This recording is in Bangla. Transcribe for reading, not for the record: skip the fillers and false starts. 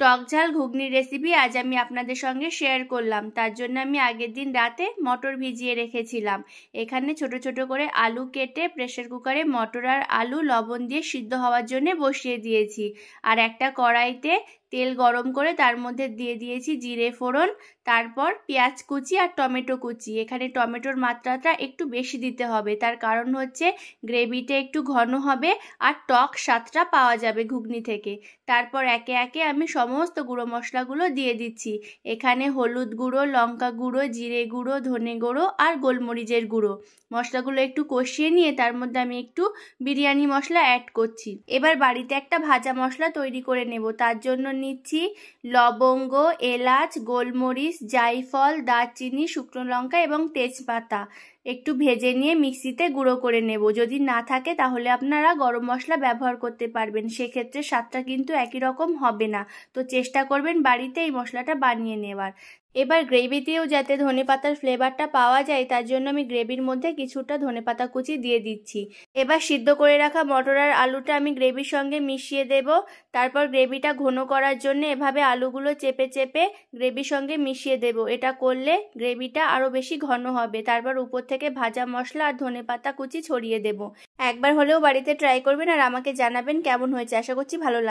টক ঝাল ঘুগনির রেসিপি আজ আমি আপনাদের সঙ্গে শেয়ার করলাম। তার জন্য আমি আগের দিন রাতে মটর ভিজিয়ে রেখেছিলাম। এখানে ছোট ছোট করে আলু কেটে প্রেসার কুকারে মটর আর আলু লবণ দিয়ে সিদ্ধ হওয়ার জন্য বসিয়ে দিয়েছি। আর একটা কড়াইতে তেল গরম করে তার মধ্যে দিয়ে দিয়েছি জিরে ফোড়ন, তারপর পেঁয়াজ কুচি আর টমেটো কুচি। এখানে টমেটোর মাত্রাটা একটু বেশি দিতে হবে, তার কারণ হচ্ছে গ্রেভিটা একটু ঘন হবে আর টক স্বাদটা পাওয়া যাবে ঘুগনি থেকে। তারপর একে একে আমি সমস্ত গুঁড়ো মশলাগুলো দিয়ে দিচ্ছি। এখানে হলুদ গুঁড়ো, লঙ্কা গুঁড়ো, জিরে গুঁড়ো, ধনে গুঁড়ো আর গোলমরিচের গুঁড়ো। মশলাগুলো একটু কষিয়ে নিয়ে তার মধ্যে আমি একটু বিরিয়ানি মশলা অ্যাড করছি। এবার বাড়িতে একটা ভাজা মশলা তৈরি করে নেব। তার জন্য নিচ্ছি লবঙ্গ, এলাচ, গোলমরিচ, জায়ফল, দারচিনি, শুকনো লঙ্কা এবং তেজপাতা। একটু ভেজে নিয়ে মিক্সিতে গুঁড়ো করে নেব। যদি না থাকে তাহলে আপনারা গরম মশলা ব্যবহার করতে পারবেন, সেক্ষেত্রে স্বাদটা কিন্তু একই রকম হবে না। তো চেষ্টা করবেন বাড়িতে এই মশলাটা বানিয়ে নেওয়ার। এবার গ্রেভিতেও যাতে ধনেপাতার ফ্লেভারটা পাওয়া যায় তার জন্য আমি গ্রেভির মধ্যে কিছুটা ধনেপাতা কুচি দিয়ে দিচ্ছি। এবার সিদ্ধ করে রাখা মটর আর আলুটা আমি গ্রেভির সঙ্গে মিশিয়ে দেব। তারপর গ্রেভিটা ঘন করার জন্য এভাবে আলুগুলো চেপে চেপে গ্রেভির সঙ্গে মিশিয়ে দেব। এটা করলে গ্রেভিটা আরও বেশি ঘন হবে। তারপর উপর থেকে ভাজা মশলা আর ধনেপাতা কুচি ছড়িয়ে দেব। একবার হলেও বাড়িতে ট্রাই করবেন আর আমাকে জানাবেন কেমন হয়েছে। আশা করছি ভালো লাগবে।